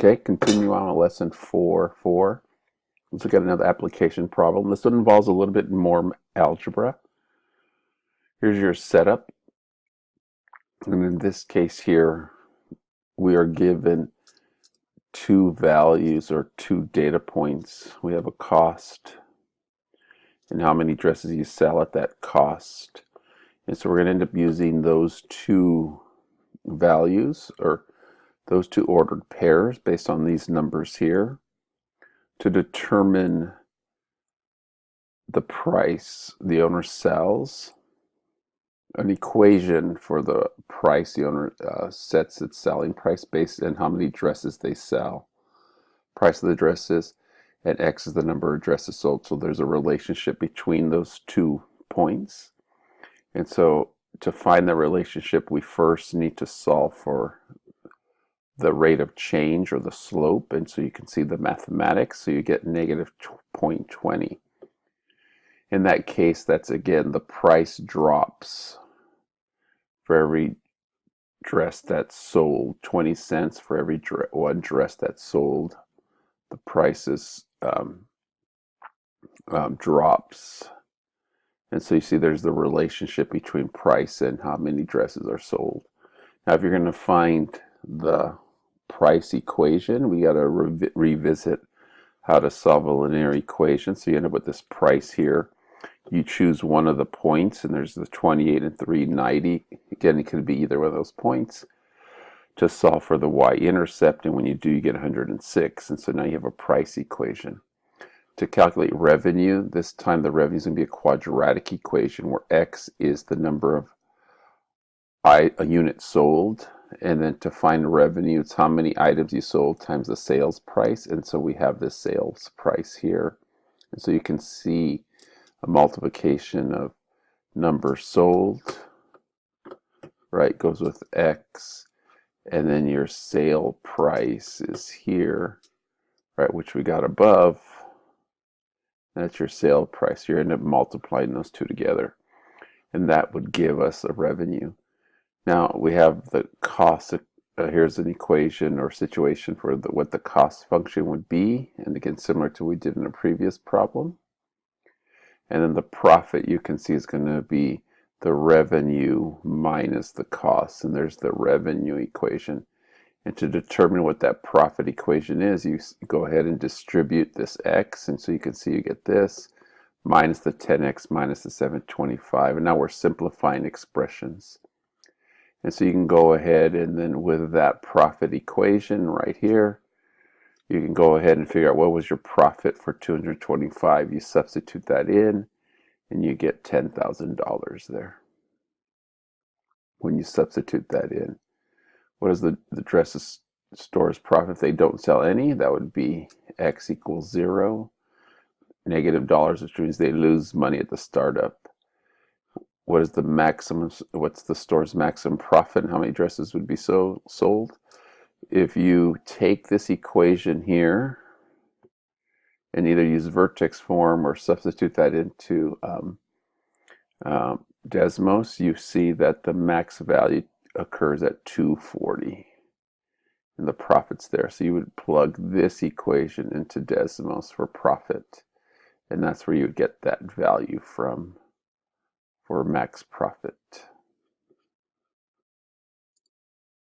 Okay, continue on with lesson 4.4. Let's look at another application problem. This one involves a little bit more algebra. Here's your setup. And in this case here, we are given two values or two data points. We have a cost and how many dresses you sell at that cost. And so we're going to end up using those two values or those two ordered pairs based on these numbers here to determine the price the owner sells, an equation for the price the owner sets its selling price based on how many dresses they sell, price of the dresses, and X is the number of dresses sold. So there's a relationship between those 2 points. And so to find the relationship, we first need to solve for the rate of change or the slope. And so you can see the mathematics. So you get negative 0.20. In that case, that's again, the price drops for every dress that's sold, 20 cents for every one dress that's sold. The price drops. And so you see there's the relationship between price and how many dresses are sold. Now, if you're going to find the price equation, we got to revisit how to solve a linear equation. So you end up with this price here. You choose one of the points, and there's the 28 and 390. Again, it could be either one of those points to solve for the y-intercept, and when you do, you get 106. And so now you have a price equation. To calculate revenue, this time the revenue is going to be a quadratic equation where x is the number of units sold, and then to find revenue, it's how many items you sold times the sales price. And so we have this sales price here. And so you can see a multiplication of number sold, right, goes with X, and then your sale price is here, right, which we got above. That's your sale price. You end up multiplying those two together, and that would give us a revenue. Now we have the cost. Here's an equation or situation for what the cost function would be, and again, similar to what we did in a previous problem. And then the profit, you can see, is going to be the revenue minus the cost. And there's the revenue equation. And to determine what that profit equation is, you go ahead and distribute this x. And so you can see you get this minus the 10x minus the 725. And now we're simplifying expressions. And so you can go ahead and then with that profit equation right here, you can go ahead and figure out what was your profit for 225. You substitute that in, and you get $10,000 there. When you substitute that in, what is the dress store's profit if they don't sell any? That would be X equals 0. Negative dollars, which means they lose money at the startup. What is the maximum? What's the store's maximum profit? And how many dresses would be sold? If you take this equation here and either use vertex form or substitute that into Desmos, you see that the max value occurs at 240 and the profit's there. So you would plug this equation into Desmos for profit, and that's where you would get that value from for max profit.